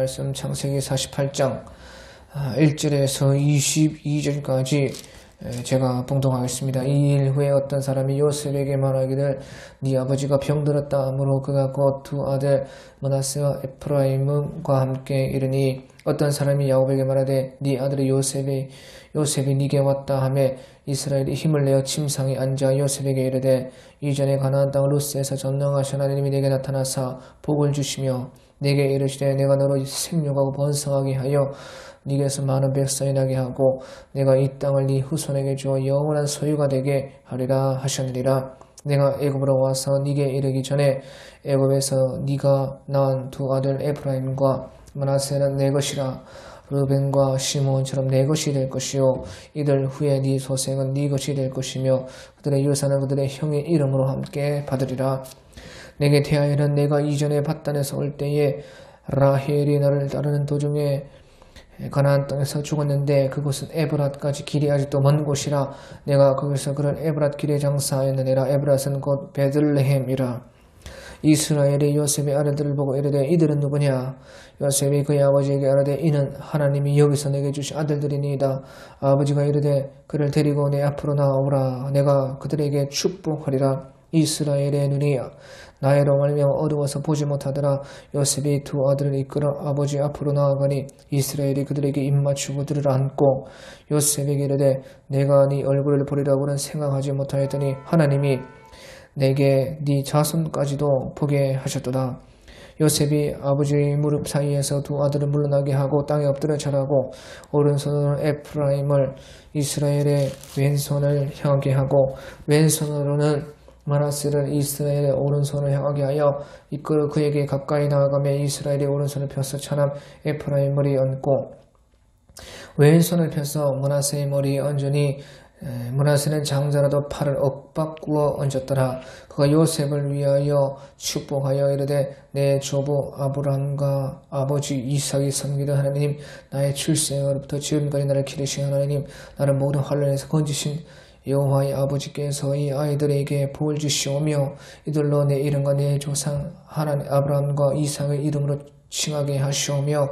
말씀 창세기 48장 1절에서 22절까지 제가 봉독하겠습니다. 이 일 후에 어떤 사람이 요셉에게 말하기를 네 아버지가 병들었다 하므로 그가 곧 두 아들 므낫세와 에프라임과 함께 이르니 어떤 사람이 야곱에게 말하되 네 아들이 요셉이 네게 왔다 하매 이스라엘이 힘을 내어 침상에 앉아 요셉에게 이르되 이전에 가나안 땅 루스에서 전능하신 하나님이 내게 나타나사 복을 주시며 내게 이르시되 내가 너로 생육하고 번성하게 하여 네게서 많은 백성이 나게 하고 내가 이 땅을 네 후손에게 주어 영원한 소유가 되게 하리라 하셨느니라. 내가 애굽으로 와서 네게 이르기 전에 애굽에서 네가 낳은 두 아들 에프라임과 므낫세는 내 것이라. 르벤과 시므온처럼 내 것이 될 것이요 이들 후에 네 소생은 네 것이 될 것이며 그들의 유산은 그들의 형의 이름으로 함께 받으리라. 내게 대하여는 내가 이전에 밧단에서 올 때에 라헬이 나를 따르는 도중에 가나안 땅에서 죽었는데 그곳은 에브랏까지 길이 아직도 먼 곳이라. 내가 거기서 그런 에브랏 길에 장사하였느니라. 에브랏은 곧 베들레헴이라. 이스라엘이 요셉의 아들들을 보고 이르되 이들은 누구냐? 요셉이 그의 아버지에게 이르되 이는 하나님이 여기서 내게 주신 아들들이니이다. 아버지가 이르되 그를 데리고 내 앞으로 나오라. 내가 그들에게 축복하리라. 이스라엘의 눈이 나이로 말미암아 어두워서 보지 못하더라. 요셉이 두 아들을 이끌어 아버지 앞으로 나아가니 이스라엘이 그들에게 입맞추고 들을 안고 요셉에게 이르되 내가 네 얼굴을 보리라고는 생각하지 못하였더니 하나님이 내게 네 자손까지도 보게 하셨도다. 요셉이 아버지의 무릎 사이에서 두 아들을 물러나게 하고 땅에 엎드려 절하고 오른손으로 에프라임을 이스라엘의 왼손을 향하게 하고 왼손으로는 므낫세를 이스라엘의 오른손을 향하게 하여 이끌어 그에게 가까이 나아가며 이스라엘의 오른손을 펴서 차남 에프라임의 머리에 얹고 왼손을 펴서 므낫세의 머리에 얹으니 므낫세는 장자라도 팔을 엇바꾸어 얹었더라. 그가 요셉을 위하여 축복하여 이르되 내 조부 아브람과 아버지 이삭이 섬기던 하나님, 나의 출생으로부터 지금까지 나를 기르신 하나님, 나를 모든 환난에서 건지신 여호와의 아버지께서 이 아이들에게 복을 주시오며 이들로 내 이름과 내 조상 하나님 아브라함과 이삭의 이름으로 칭하게 하시오며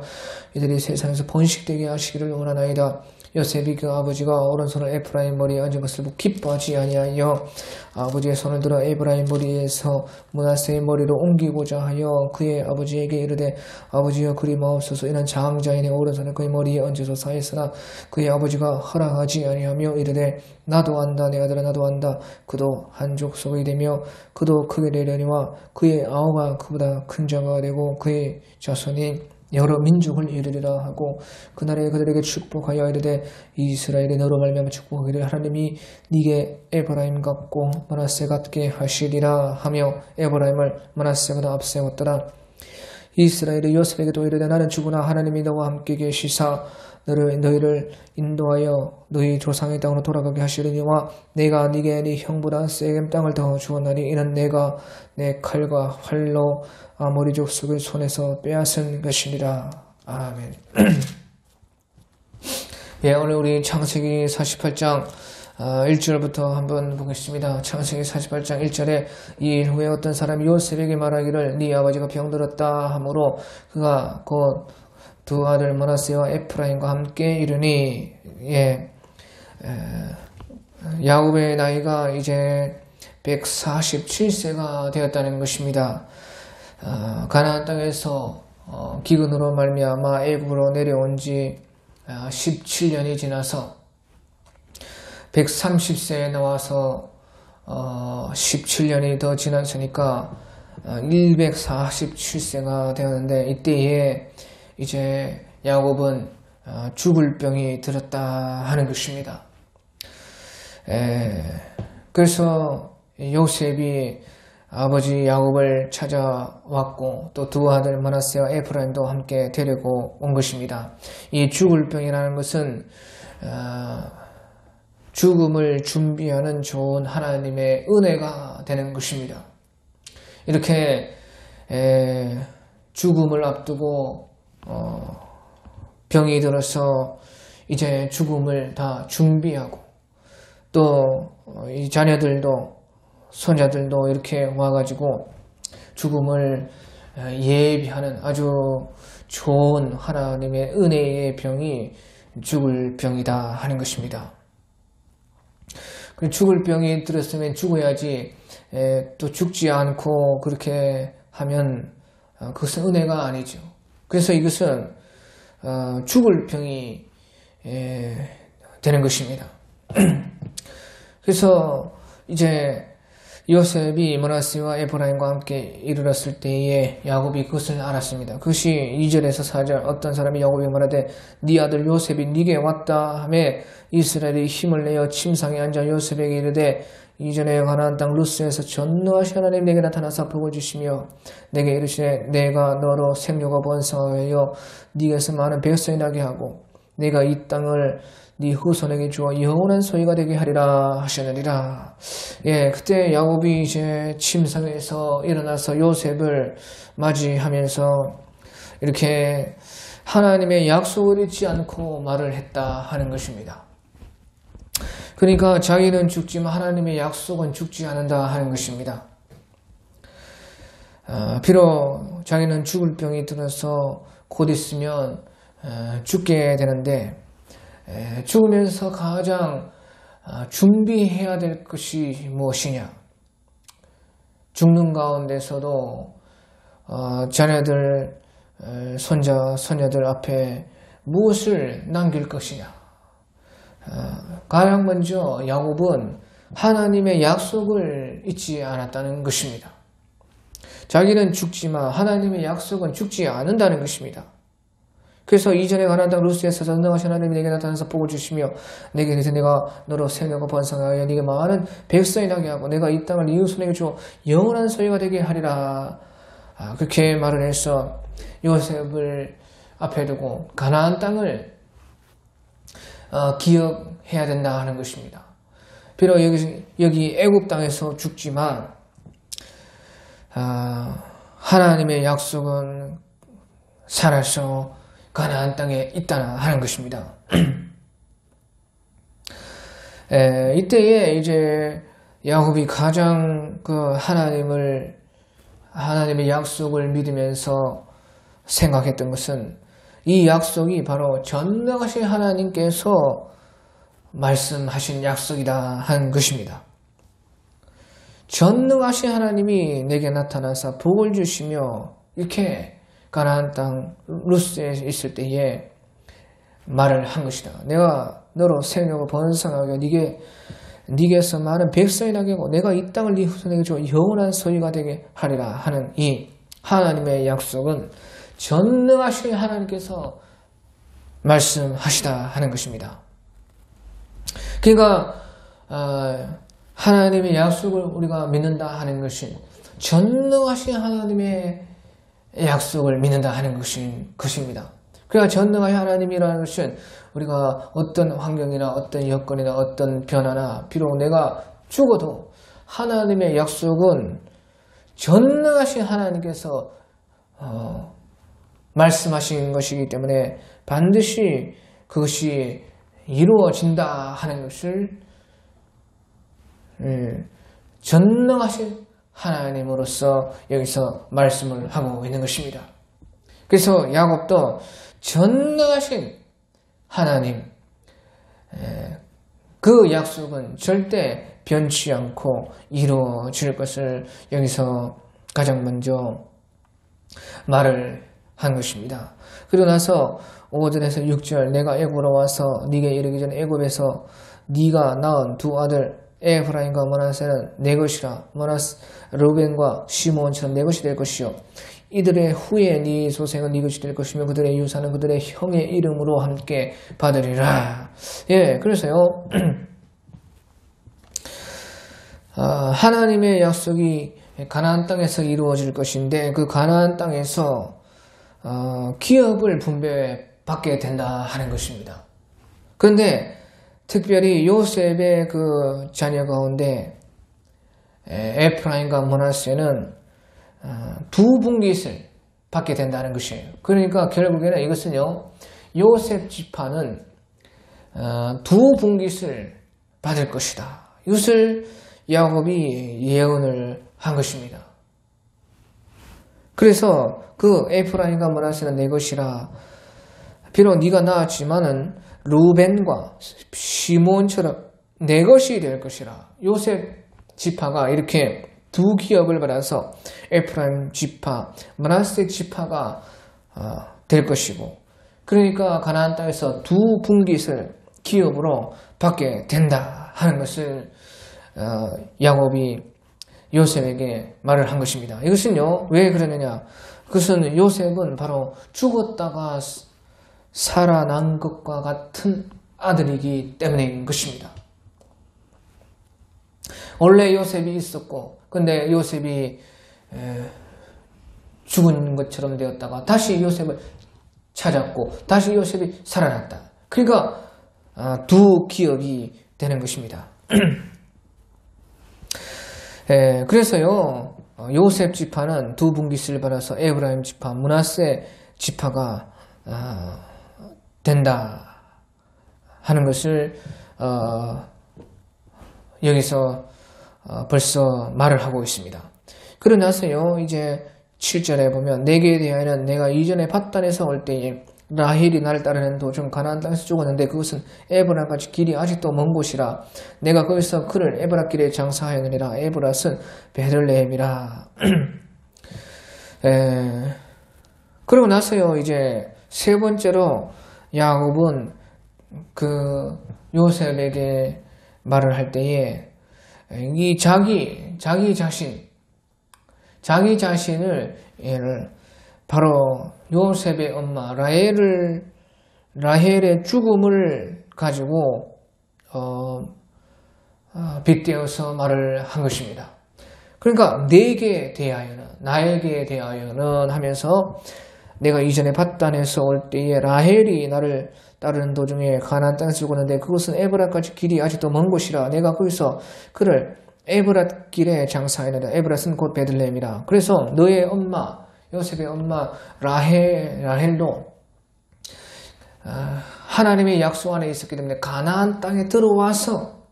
이들이 세상에서 번식되게 하시기를 원하나이다. 요셉이 그 아버지가 오른손을 에프라임 머리에 얹은 것을 보고 기뻐하지 아니하여 아버지의 손을 들어 에프라임 머리에서 므낫세의 머리로 옮기고자 하여 그의 아버지에게 이르되 아버지여 그리 마옵소서. 이는 장자인의 오른손을 그의 머리에 얹어서 하였으나 그의 아버지가 허락하지 아니하며 이르되 나도 안다. 내 아들아 나도 안다. 그도 한 족속이 되며 그도 크게 되려니와 그의 아우가 그보다 큰 자가 되고 그의 자손이 여러 민족을 이르리라 하고 그날에 그들에게 축복하여 이르되 이스라엘이 너로 말미암아 축복하기를 하나님이 네게 에브라임 같고 므낫세 같게 하시리라 하며 에브라임을 므낫세보다 앞세웠더라. 이스라엘이 요셉에게도 이르되 나는 죽으나 하나님이 너와 함께 계시사 너희를 인도하여 너희 조상의 땅으로 돌아가게 하시려니와 내가 네게 네 형보다 세겜 땅을 더 주었나니 이는 내가 내 칼과 활로 아모리 족속의 손에서 빼앗은 것이니라. 아멘. 예, 오늘 우리 창세기 48장 1절부터 한번 보겠습니다. 창세기 48장 1절에 이 일 후에 어떤 사람이 요셉에게 말하기를 네 아버지가 병들었다 하므로 그가 곧 두 아들 므낫세와 에프라임과 함께 이르니 야곱의 나이가 이제 147세가 되었다는 것입니다. 가나안 땅에서 기근으로 말미암아 애굽으로 내려온 지 17년이 지나서 130세에 나와서 17년이 더 지났으니까 147세가 되었는데 이때에 이제 야곱은 죽을 병이 들었다 하는 것입니다. 그래서 요셉이 아버지 야곱을 찾아왔고 또 두 아들 므낫세와 에프라임도 함께 데리고 온 것입니다. 이 죽을 병이라는 것은 죽음을 준비하는 좋은 하나님의 은혜가 되는 것입니다. 이렇게 죽음을 앞두고 병이 들어서 이제 죽음을 다 준비하고 또 이 자녀들도 손자들도 이렇게 와가지고 죽음을 예비하는 아주 좋은 하나님의 은혜의 병이 죽을 병이다 하는 것입니다. 죽을 병이 들었으면 죽어야지 또 죽지 않고 그렇게 하면 그것은 은혜가 아니죠. 그래서 이것은 죽을 병이 되는 것입니다. 그래서 이제 요셉이 므낫세와 에프라임과 함께 이르렀을 때에 야곱이 그것을 알았습니다. 그것이 2절에서 4절 어떤 사람이 야곱에게 말하되 네 아들 요셉이 네게 왔다 하매 이스라엘이 힘을 내어 침상에 앉아 요셉에게 이르되 이전에 가나안 땅 루스에서 전능하신 하나님 내게 나타나사 복을 주시며 내게 이르시되 내가 너로 생육을 번성하여 네게서 많은 백성이 나게 하고 내가 이 땅을 네 후손에게 주어 영원한 소유가 되게 하리라 하시느니라. 그때 야곱이 이제 침상에서 일어나서 요셉을 맞이하면서 이렇게 하나님의 약속을 잊지 않고 말을 했다 하는 것입니다. 그러니까 자기는 죽지만 하나님의 약속은 죽지 않는다 하는 것입니다. 비록 자기는 죽을 병이 들어서 곧 있으면 죽게 되는데 죽으면서 가장 준비해야 될 것이 무엇이냐? 죽는 가운데서도 자녀들, 손자, 손녀들 앞에 무엇을 남길 것이냐? 가장 먼저 야곱은 하나님의 약속을 잊지 않았다는 것입니다. 자기는 죽지만 하나님의 약속은 죽지 않는다는 것입니다. 그래서 이전에 가나안 땅 루스에서 전능하신 하나님이 내게 나타나서 복을 주시며 내게 이르시되 내가 너로 생육을 번성하여 네게 많은 백성이 나게 하고 내가 이 땅을 네 후손에게 주어 영원한 소유가 되게 하리라. 그렇게 말을 해서 요셉을 앞에 두고 가나안 땅을 기억해야 된다 하는 것입니다. 비록 여기 애굽 땅에서 죽지만 하나님의 약속은 살아서 가나안 땅에 있다 하는 것입니다. 이때에 이제 야곱이 가장 하나님의 약속을 믿으면서 생각했던 것은 이 약속이 바로 전능하신 하나님께서 말씀하신 약속이다 하는 것입니다. 전능하신 하나님이 내게 나타나서 복을 주시며 이렇게 가나안 땅 루스에 있을 때에 말을 한 것이다. 내가 너로 생육을 번성하게 네게서 많은 백성이 나게 하고 내가 이 땅을 네 후손에게 주어 영원한 소유가 되게 하리라 하는 이 하나님의 약속은 전능하신 하나님께서 말씀하시다 하는 것입니다. 그러니까 하나님의 약속을 우리가 믿는다 하는 것은 전능하신 하나님의 약속을 믿는다 하는 것입니다. 그러니까 전능하신 하나님이라는 것은 우리가 어떤 환경이나 어떤 여건이나 어떤 변화나 비록 내가 죽어도 하나님의 약속은 전능하신 하나님께서 말씀하신 것이기 때문에 반드시 그것이 이루어진다 하는 것을 전능하신 하나님으로서 여기서 말씀을 하고 있는 것입니다. 그래서 야곱도 전능하신 하나님, 그 약속은 절대 변치 않고 이루어질 것을 여기서 가장 먼저 말을 한 것입니다. 그리고 나서 5절에서 6절 내가 애굽으로 와서 네게 이르기 전에 애굽에서 네가 낳은 두 아들 에프라임과 므낫세는 내 것이라 루벤과 시몬처럼 내 것이 될 것이요 이들의 후에 네 소생은 네 것이 될 것이며 그들의 유산은 그들의 형의 이름으로 함께 받으리라. 그래서요 하나님의 약속이 가나안 땅에서 이루어질 것인데 그 가나안 땅에서 기업을 분배받게 된다 하는 것입니다. 그런데 특별히 요셉의 그 자녀 가운데 에프라임과 므낫세는 두 분깃을 받게 된다는 것이에요. 그러니까 결국에는 이것은요 요셉 지파는 두 분깃을 받을 것이다. 이것을 야곱이 예언을 한 것입니다. 그래서 그 에프라임과 므낫세는 내 것이라. 비록 네가 낳았지만은 루벤과 시몬처럼 내 것이 될 것이라. 요셉 지파가 이렇게 두 기업을 받아서 에프라임 지파, 므낫세 지파가 될 것이고, 그러니까 가나안 땅에서 두 분깃을 기업으로 받게 된다 하는 것을 야곱이 요셉에게 말을 한 것입니다. 이것은요, 왜 그러느냐? 그것은 요셉은 바로 죽었다가 살아난 것과 같은 아들이기 때문인 것입니다. 원래 요셉이 있었고, 근데 요셉이 죽은 것처럼 되었다가 다시 요셉을 찾았고, 다시 요셉이 살아났다. 그러니까 두 기업이 되는 것입니다. 그래서요, 요셉 지파는 두 분깃을 받아서 에브라임 지파, 므낫세 지파가 된다 하는 것을 여기서 벌써 말을 하고 있습니다. 그러고 나서요, 이제 7절에 보면 내게 대하여는 내가 이전에 밧단에서 올 때에 라헬이 나를 따르는 도중 가나안 땅에서 죽었는데 그것은 에브라같이 길이 아직도 먼 곳이라. 내가 거기서 그를 에브라 길에 장사하였느니라. 에브랏은 베들레헴이라. 그러고 나서요, 이제 세 번째로 야곱은 그 요셉에게 말을 할 때에 이 자기 자신을 바로 요셉의 엄마 라헬의 죽음을 가지고 빗대어서 말을 한 것입니다. 그러니까 내게 대하여는, 나에게 대하여는 하면서 내가 이전에 밧단에서 올 때에 라헬이 나를 따르는 도중에 가나안 땅에서 죽었는데 그것은 에브랏까지 길이 아직도 먼 곳이라. 내가 거기서 그를 에브랏 길에 장사하였느니라. 에브랏은 곧 베들레헴이라. 그래서 너의 엄마, 요셉의 엄마 라헬도 하나님의 약속 안에 있었기 때문에 가나안 땅에 들어와서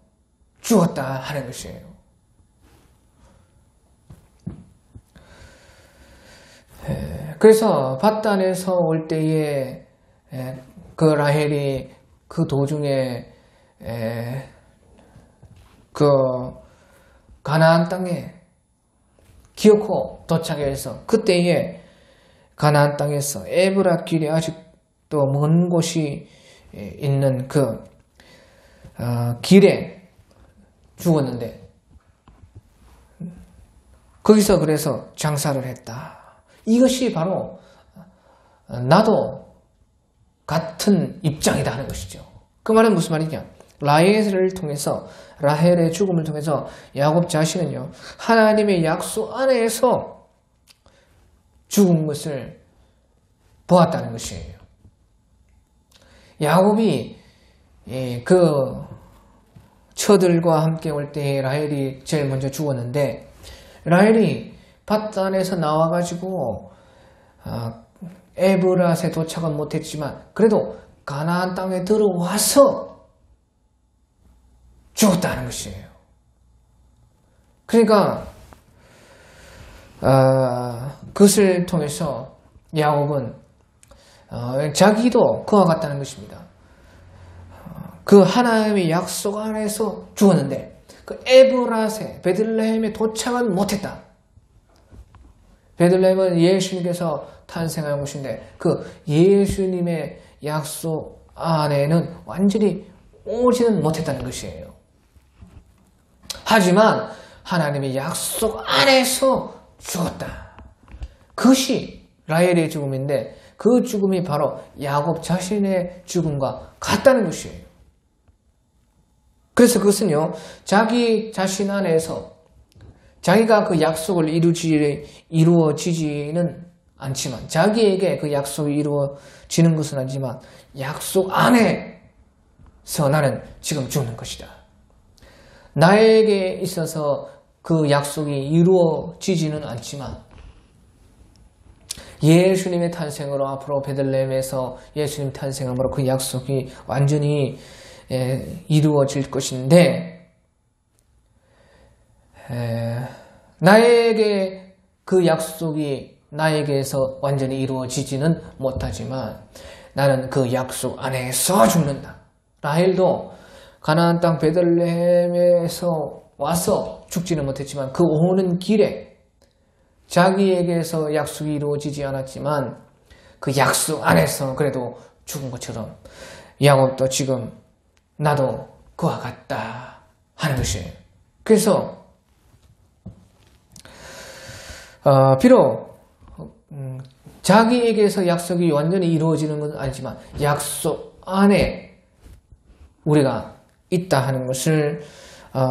죽었다 하는 것이에요. 그래서 밧단에서 올 때에 그 라헬이 그 도중에 그 가나안 땅에 기어코 도착해서 그때에 가나안 땅에서 에브랏 길이 아직도 먼 곳이 있는 그 길에 죽었는데 거기서 그래서 장사를 했다. 이것이 바로 나도 같은 입장이다 하는 것이죠. 그 말은 무슨 말이냐? 라헬을 통해서, 라헬의 죽음을 통해서 야곱 자신은요, 하나님의 약속 안에서 죽은 것을 보았다는 것이에요. 야곱이 그 처들과 함께 올 때 라헬이 제일 먼저 죽었는데, 라헬이 밧단에서 나와가지고 에브랏에 도착은 못했지만 그래도 가나안 땅에 들어와서 죽었다는 것이에요. 그러니까 그것을 통해서 야곱은 자기도 그와 같다는 것입니다. 그 하나님의 약속 안에서 죽었는데 그 에브랏에 베들레헴에 도착은 못했다. 베들레헴은 예수님께서 탄생한 곳인데 그 예수님의 약속 안에는 완전히 오지는 못했다는 것이에요. 하지만 하나님의 약속 안에서 죽었다. 그것이 라헬의 죽음인데 그 죽음이 바로 야곱 자신의 죽음과 같다는 것이에요. 그래서 그것은요, 자기 자신 안에서 자기가 그 약속을 이루어지지는 않지만, 자기에게 그 약속이 이루어지는 것은 아니지만 약속 안에서 나는 지금 죽는 것이다. 나에게 있어서 그 약속이 이루어지지는 않지만 예수님의 탄생으로 앞으로 베들레헴에서 예수님 탄생함으로 그 약속이 완전히 이루어질 것인데, 나에게 그 약속이 나에게서 완전히 이루어지지는 못하지만 나는 그 약속 안에서 죽는다. 라헬도 가나안 땅 베들레헴에서 와서 죽지는 못했지만 그 오는 길에 자기에게서 약속이 이루어지지 않았지만 그 약속 안에서 그래도 죽은 것처럼 야곱도 지금 나도 그와 같다 하는 것이에요. 그래서 비록 자기에게서 약속이 완전히 이루어지는 건 아니지만 약속 안에 우리가 있다 하는 것을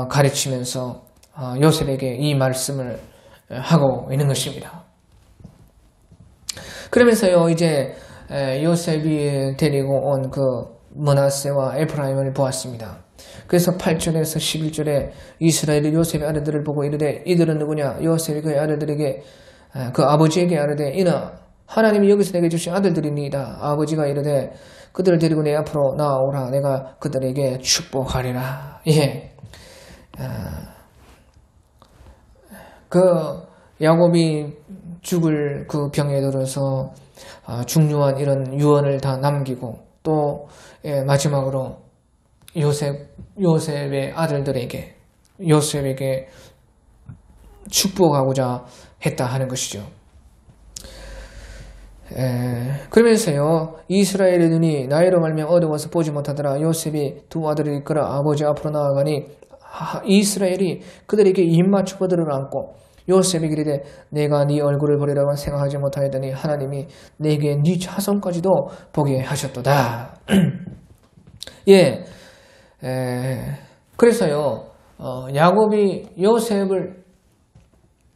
가르치면서 요셉에게 이 말씀을 하고 있는 것입니다. 그러면서요, 이제 요셉이 데리고 온 그 므낫세와 에프라임을 보았습니다. 그래서 8절에서 11절에 이스라엘이 요셉의 아들들을 보고 이르되 이들은 누구냐? 요셉이 그의 아들들에게 그 아버지에게 아뢰되 이나 하나님이 여기서 내게 주신 아들들이니이다. 아버지가 이르되 그들을 데리고 내 앞으로 나오라. 내가 그들에게 축복하리라. 예. 그 야곱이 죽을 그 병에 들어서 중요한 이런 유언을 다 남기고 또 마지막으로 요셉의 아들들에게 요셉에게 축복하고자 했다 하는 것이죠. 그러면서요, 이스라엘의 눈이 나이로 말미암아 어두워서 보지 못하더라. 요셉이 두 아들을 이끌어 아버지 앞으로 나아가니 이스라엘이 그들에게 입맞춰 그들을 안고 요셉이 이르되 내가 네 얼굴을 보리라고 생각하지 못하였더니 하나님이 내게 네 자손까지도 보게 하셨도다. 예, 그래서요, 야곱이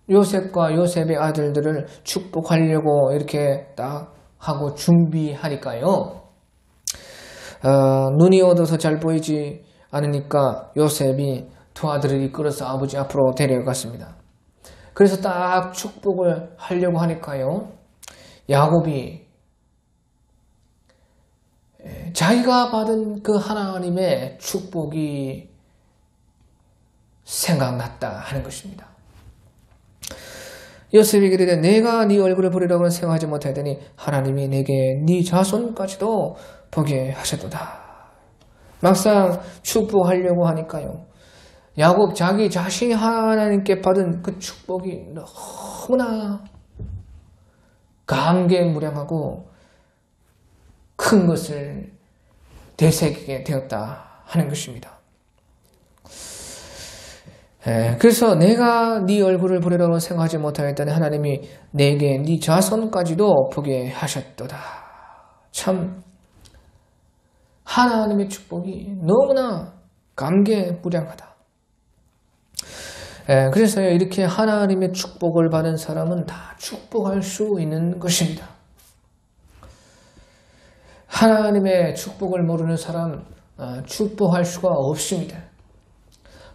요셉과 요셉의 아들들을 축복하려고 이렇게 딱 하고 준비하니까요, 눈이 어두워서 잘 보이지 않으니까 요셉이 두 아들을 이끌어서 아버지 앞으로 데려갔습니다. 그래서 딱 축복을 하려고 하니까요, 야곱이 자기가 받은 그 하나님의 축복이 생각났다 하는 것입니다. 요셉이 그러되 내가 네 얼굴을 보리라고는 생각하지 못하더니 하나님이 내게 네 자손까지도 보게 하셨도다. 막상 축복하려고 하니까요, 야곱 자기 자신이 하나님께 받은 그 축복이 너무나 감개무량하고 큰 것을 되새기게 되었다 하는 것입니다. 그래서 내가 네 얼굴을 보리라고 생각하지 못하였더니 하나님이 내게 네 자손까지도 보게 하셨도다. 참 하나님의 축복이 너무나 감개무량하다. 그래서 이렇게 하나님의 축복을 받은 사람은 다 축복할 수 있는 것입니다. 하나님의 축복을 모르는 사람 축복할 수가 없습니다.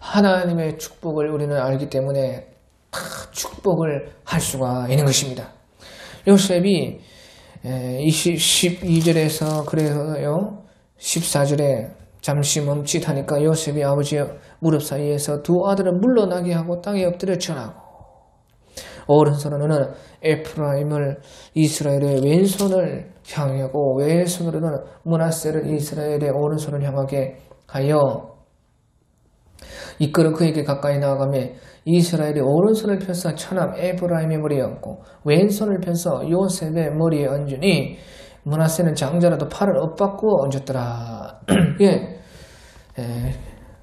하나님의 축복을 우리는 알기 때문에 다 축복을 할 수가 있는 것입니다. 요셉이 12절에서 그래서요 14절에 잠시 멈칫하니까 요셉이 아버지의 무릎 사이에서 두 아들을 물러나게 하고 땅에 엎드려 전하고 오른손으로는 에프라임을 이스라엘의 왼손을 향하고 왼손으로는 므낫세를 이스라엘의 오른손을 향하게 하여 이끌어 그에게 가까이 나아가며 이스라엘이 오른손을 펴서 처남 에프라임의 머리에 얹고 왼손을 펴서 요셉의 머리에 얹으니 므낫세는 장자라도 팔을 엇받고 얹었더라. 예.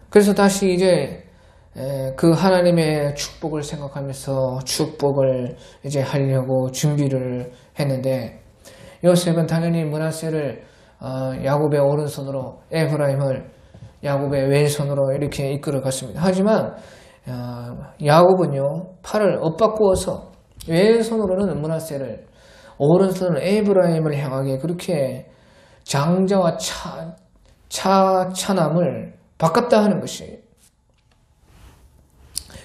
그래서 다시 이제 그 하나님의 축복을 생각하면서 축복을 이제 하려고 준비를 했는데 요셉은 당연히 므낫세를 야곱의 오른손으로 에프라임을 야곱의 왼손으로 이렇게 이끌어 갔습니다. 하지만 야곱은요 팔을 엇바꾸어서 왼손으로는 므낫세를 오른손으로는 에프라임을 향하게 그렇게 장자와 차남을 바꿨다 하는 것이.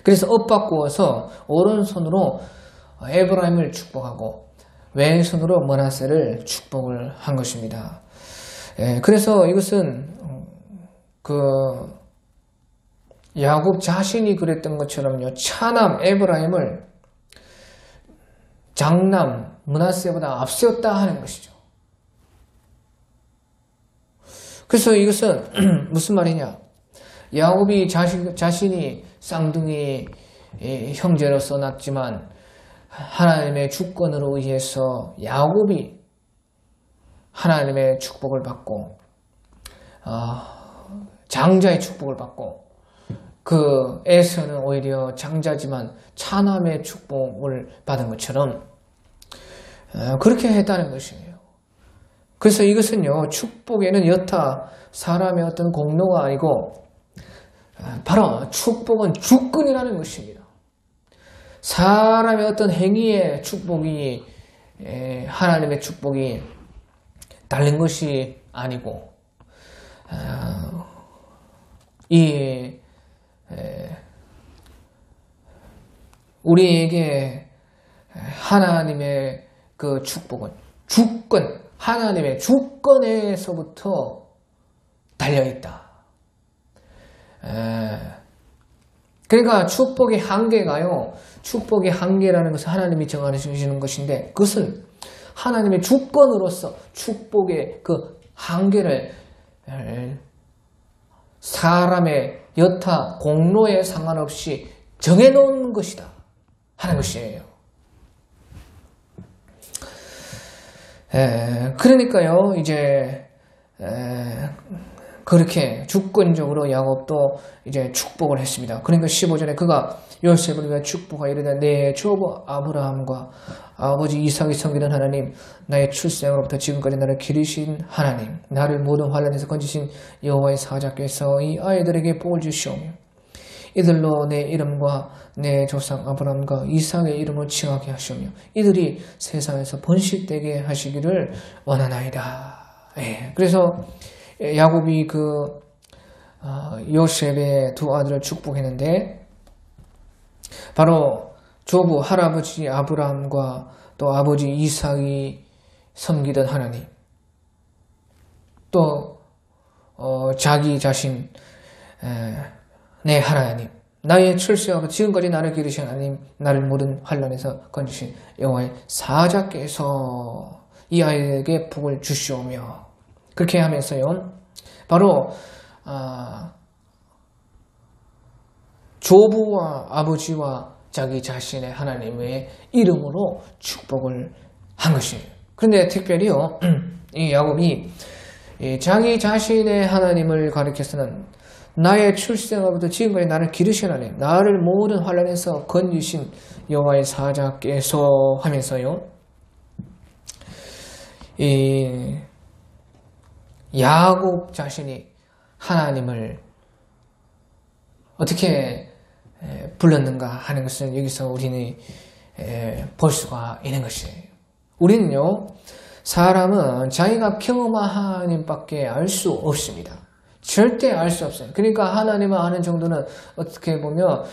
그래서 엇바꾸어서 오른손으로 에프라임을 축복하고 왼손으로 므낫세를 축복을 한 것입니다. 그래서 이것은 그 야곱 자신이 그랬던 것처럼요 차남 에프라임을 장남 므낫세보다 앞세웠다 하는 것이죠. 그래서 이것은 무슨 말이냐? 야곱이 자신이 쌍둥이 형제로서 낳지만 하나님의 주권으로 의해서 야곱이 하나님의 축복을 받고 장자의 축복을 받고 그 에서는 오히려 장자지만 차남의 축복을 받은 것처럼 그렇게 했다는 것이에요. 그래서 이것은요, 축복에는 여타 사람의 어떤 공로가 아니고 바로 축복은 주권이라는 것입니다. 사람의 어떤 행위의 축복이 하나님의 축복이 다른 것이 아니고 우리에게 하나님의 그 축복은 주권, 하나님의 주권에서부터 달려있다. 그러니까 축복의 한계가요, 축복의 한계라는 것은 하나님이 정하시는 것인데 그것은 하나님의 주권으로서 축복의 그 한계를 사람의 여타 공로에 상관없이 정해놓은 것이다 하는 것이에요. 그러니까요, 이제 그렇게 주권적으로 야곱도 이제 축복을 했습니다. 그러니까 15절에 그가 요셉을 위해 축복하여 이르되 내 조부 아브라함과 아버지 이삭이 섬기는 하나님, 나의 출생으로부터 지금까지 나를 기르신 하나님, 나를 모든 환난에서 건지신 여호와의 사자께서 이 아이들에게 복을 주시오며 이들로 내 이름과 내 조상 아브라함과 이삭의 이름을 칭하게 하시오며 이들이 세상에서 번식되게 하시기를 원하나이다. 그래서 야곱이 그 요셉의 두 아들을 축복했는데 바로 조부 할아버지 아브라함과 또 아버지 이삭이 섬기던 하나님, 또 자기 자신 내 하나님, 나의 출세하고 지금까지 나를 기르신 하나님, 나를 모든 환난에서 건지신 여호와의 사자께서 이 아이에게 복을 주시오며 그렇게 하면서요, 바로 조부와 아버지와 자기 자신의 하나님의 이름으로 축복을 한 것이에요. 그런데 특별히요, 이 야곱이 자기 자신의 하나님을 가리켜서는 나의 출생으로부터 지금까지 나를 기르신 하나님, 나를 모든 환난에서 건지신 여호와의 사자께서 하면서요, 이 야곱 자신이 하나님을 어떻게 불렀는가 하는 것을 여기서 우리는 볼 수가 있는 것이에요. 우리는요, 사람은 자기가 경험한 하나님밖에 알 수 없습니다. 절대 알 수 없어요. 그러니까 하나님을 아는 정도는 어떻게 보면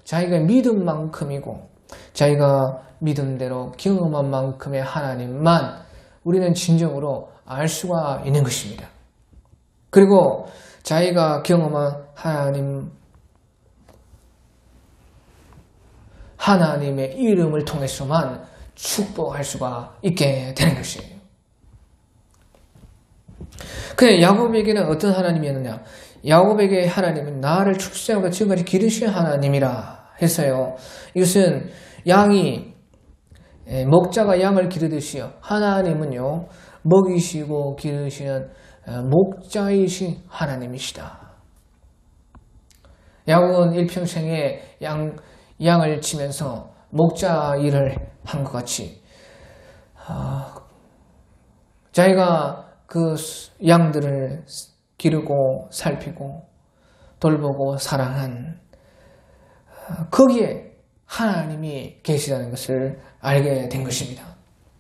자기가 믿음만큼이고 자기가 믿음대로 경험한 만큼의 하나님만 우리는 진정으로 알 수가 있는 것입니다. 그리고 자기가 경험한 하나님의 이름을 통해서만 축복할 수가 있게 되는 것이에요. 근데 야곱에게는 어떤 하나님이었느냐? 야곱에게 하나님은 나를 출생하고 지금까지 기르신 하나님이라 해서요, 이것은 목자가 양을 기르듯이요, 하나님은요 먹이시고 기르시는 목자이신 하나님이시다. 야곱은 일평생에 양을 치면서 목자 일을 한 것 같이 자기가 그 양들을 기르고 살피고 돌보고 사랑한 거기에 하나님이 계시다는 것을 알게 된 것입니다.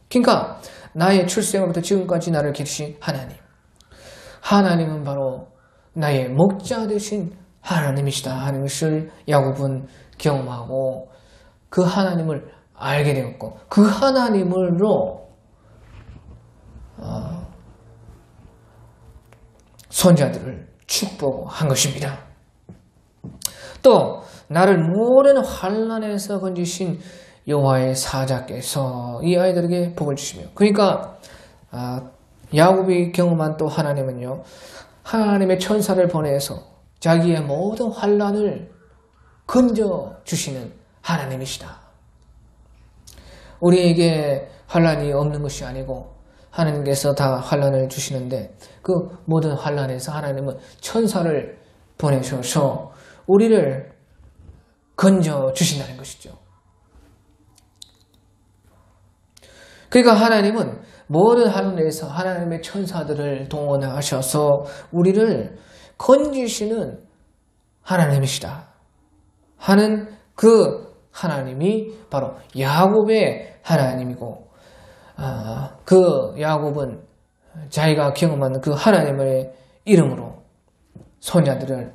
그러니까 나의 출생으로부터 지금까지 나를 기르신 하나님은 바로 나의 목자 되신 하나님이시다 하는 것을 야곱은 경험하고 그 하나님을 알게 되었고 그 하나님으로 손자들을 축복한 것입니다. 또 나를 모든 환난에서 건지신 여호와의 사자께서 이 아이들에게 복을 주시며, 그러니까 야곱이 경험한 또 하나님은요, 하나님의 천사를 보내서 자기의 모든 환난을 건져 주시는 하나님이시다. 우리에게 환난이 없는 것이 아니고 하나님께서 다 환난을 주시는데, 그 모든 환난에서 하나님은 천사를 보내셔서 우리를 건져 주신다는 것이죠. 그러니까 하나님은 모든 하늘에서 하나님의 천사들을 동원하셔서 우리를 건지시는 하나님이시다 하는 그 하나님이 바로 야곱의 하나님이고, 그 야곱은 자기가 경험한 그 하나님의 이름으로 손자들을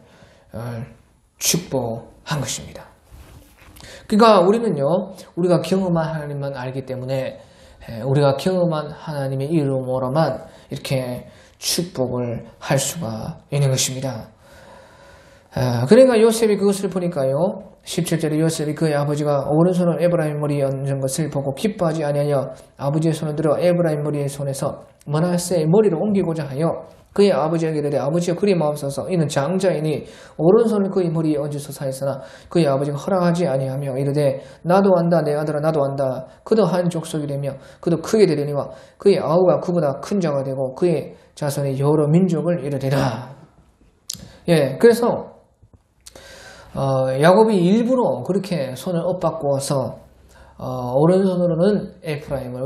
축복한 것입니다. 그러니까 우리는요, 우리가 경험한 하나님만 알기 때문에 우리가 경험한 하나님의 이름으로만 이렇게 축복을 할 수가 있는 것입니다. 그러니까 요셉이 그것을 보니까요, 17절에 요셉이 그의 아버지가 오른손을 에브라임 머리에 얹은 것을 보고 기뻐하지 아니하여 아버지의 손을 들어 에브라임 머리의 손에서 므낫세의 머리로 옮기고자 하여 그의 아버지에게 이르되 아버지여 그리 마옵소서, 이는 장자이니 오른손을 그의 머리에 얹으소서 하였으나 그의 아버지가 허락하지 아니하며 이르되 나도 안다 내 아들아 나도 안다. 그도 한 족속이 되며 그도 크게 되리니와 그의 아우가 그보다 큰 자가 되고 그의 자손이 여러 민족을 이루리라. 그래서 야곱이 일부러 그렇게 손을 엇바꾸어서 오른손으로는 에프라임을,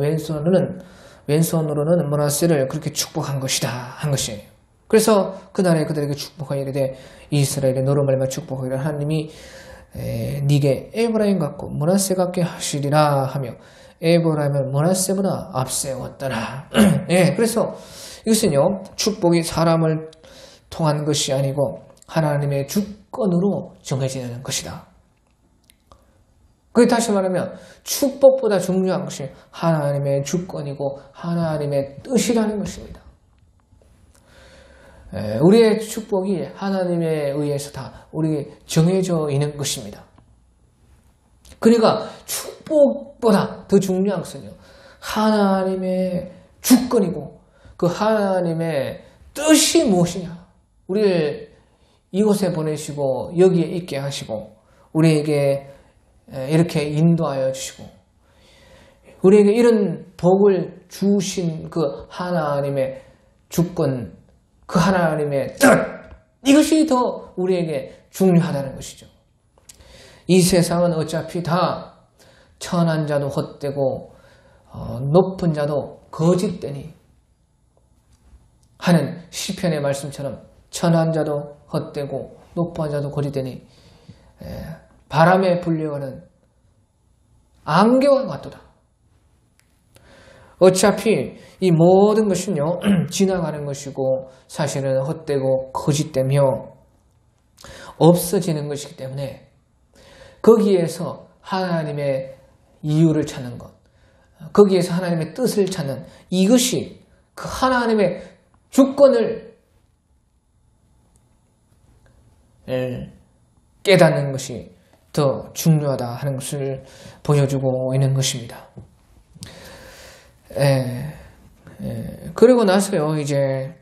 왼손으로는 므낫세를 그렇게 축복한 것이다 한 것이에요. 그래서 그날에 그들에게 축복하여 이르되 이스라엘의 너로 말미암아 축복하기를 하나님이 네게 에브라임 같고 므낫세 같게 하시리라 하며 에브라임을 므낫세보다 앞세웠더라. 그래서 이것은요, 축복이 사람을 통한 것이 아니고 하나님의 주권으로 정해지는 것이다. 다시 말하면 축복보다 중요한 것이 하나님의 주권이고 하나님의 뜻이라는 것입니다. 우리의 축복이 하나님에 의해서 다 우리에게 정해져 있는 것입니다. 그러니까 축복보다 더 중요한 것은요, 하나님의 주권이고 그 하나님의 뜻이 무엇이냐. 우리를 이곳에 보내시고 여기에 있게 하시고 우리에게 이렇게 인도하여 주시고 우리에게 이런 복을 주신 그 하나님의 주권, 그 하나님의 뜻, 이것이 더 우리에게 중요하다는 것이죠. 이 세상은 어차피 다 천한 자도 헛되고 높은 자도 거짓되니 하는 시편의 말씀처럼 천한 자도 헛되고 높은 자도 거짓되니 바람에 불려가는 안개와 같도다. 어차피 이 모든 것은요, 지나가는 것이고 사실은 헛되고 거짓되며 없어지는 것이기 때문에 거기에서 하나님의 이유를 찾는 것, 거기에서 하나님의 뜻을 찾는 이것이 그 하나님의 주권을 깨닫는 것이 더 중요하다 하는 것을 보여주고 있는 것입니다. 그리고 나서요, 이제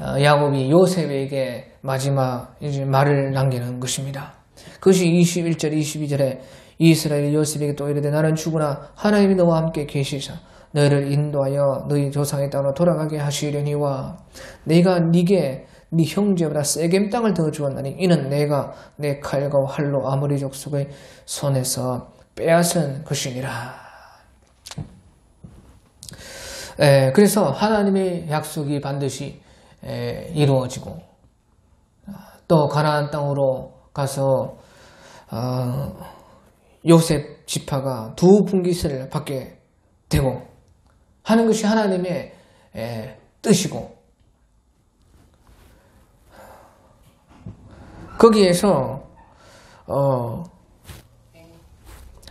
야곱이 요셉에게 마지막 이제 말을 남기는 것입니다. 그것이 21절, 22절에 이스라엘이 요셉에게 또 이르되 나는 죽으나 하나님이 너와 함께 계시사 너희를 인도하여 너희 조상의 땅으로 돌아가게 하시려니와 내가 네게 네 형제보다 세겜 땅을 더 주었나니 이는 내가 내 칼과 활로 아모리 족속의 손에서 빼앗은 것이니라. 그래서 하나님의 약속이 반드시 이루어지고 또 가나안 땅으로 가서 요셉 지파가 두 분깃을 받게 되고 하는 것이 하나님의 뜻이고, 거기에서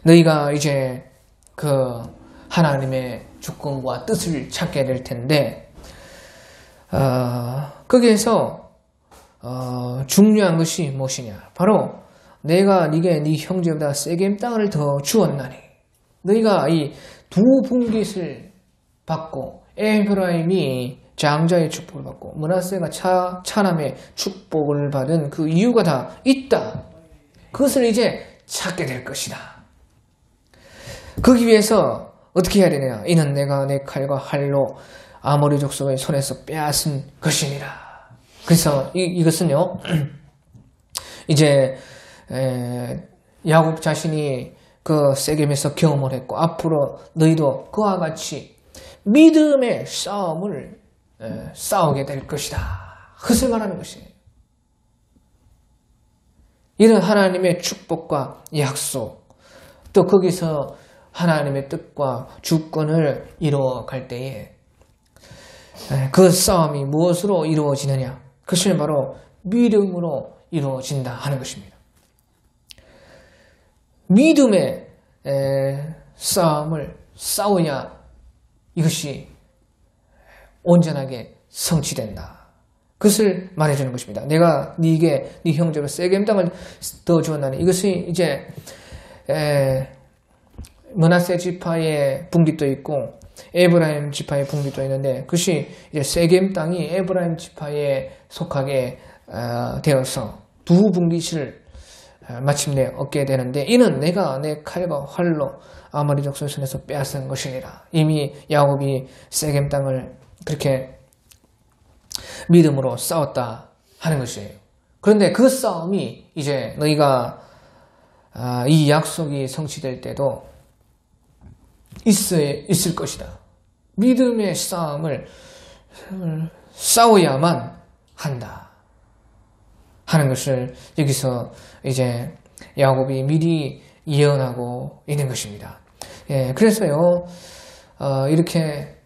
너희가 이제 그 하나님의 주권과 뜻을 찾게 될 텐데, 거기에서 중요한 것이 무엇이냐? 바로 내가 네게 네 형제보다 세겜 땅을 더 주었나니 너희가 이 두 분깃을 받고 에브라임이 장자의 축복을 받고 므낫세가 차남의 축복을 받은 그 이유가 다 있다. 그것을 이제 찾게 될 것이다. 거기 위해서 어떻게 해야 되느냐? 이는 내가 내 칼과 활로 아모리 족속의 손에서 빼앗은 것이니라. 그래서 이것은요, 이제 야곱 자신이 그 세겜에서 경험을 했고 앞으로 너희도 그와 같이 믿음의 싸움을 싸우게 될 것이다. 그것을 말하는 것이에요. 이런 하나님의 축복과 약속, 또 거기서 하나님의 뜻과 주권을 이루어갈 때에 그 싸움이 무엇으로 이루어지느냐? 그것이 바로 믿음으로 이루어진다 하는 것입니다. 믿음의 싸움을 싸워야 이것이 온전하게 성취된다. 그것을 말해주는 것입니다. 내가 네게 네 형제로 세겜 땅을 더 주었나니 이것이 이제 므낫세 지파의 분깃도 있고 에브라임 지파의 분깃도 있는데 그것이 이제 세겜 땅이 에브라임 지파에 속하게 되어서 두 분깃을 마침내 얻게 되는데 이는 내가 내 칼과 활로 아모리 족속의 손에서 빼앗은 것이니라. 이미 야곱이 세겜 땅을 그렇게 믿음으로 싸웠다 하는 것이에요. 그런데 그 싸움이 이제 너희가 이 약속이 성취될 때도 있을 것이다. 믿음의 싸움을 싸워야만 한다 하는 것을 여기서 이제 야곱이 미리 예언하고 있는 것입니다. 그래서요 이렇게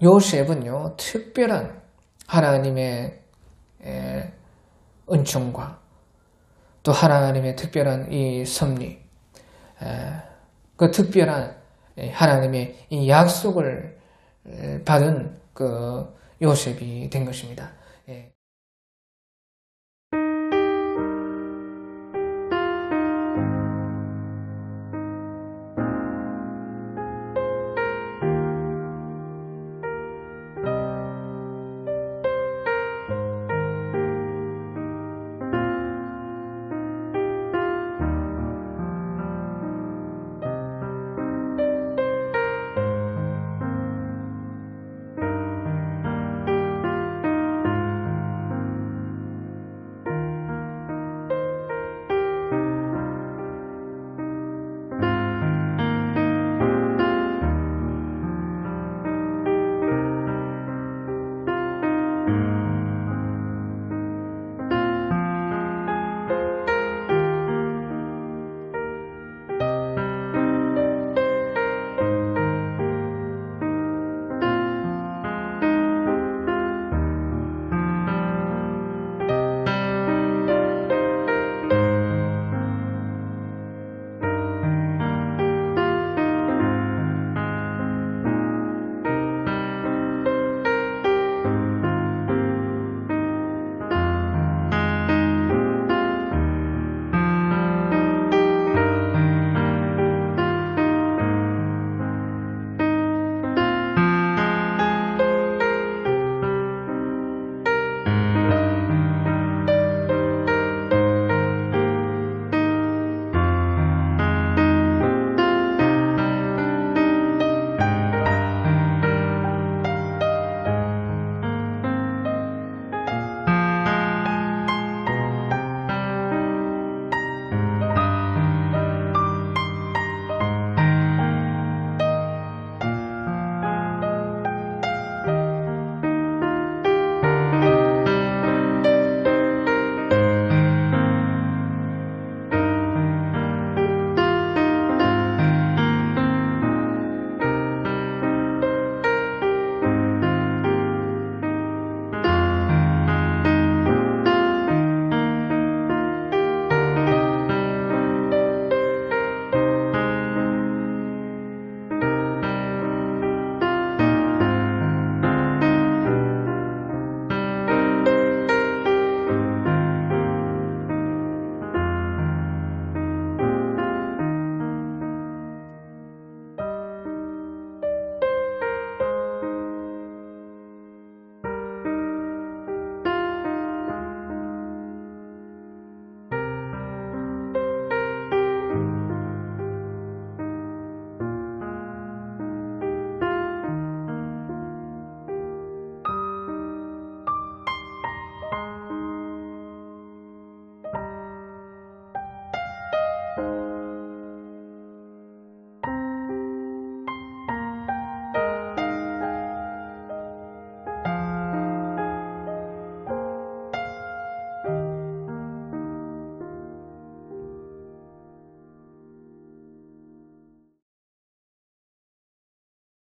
요셉은요 특별한 하나님의 은총과 또 하나님의 특별한 이 섭리, 그 특별한 하나님의 이 약속을 받은 그 요셉이 된 것입니다.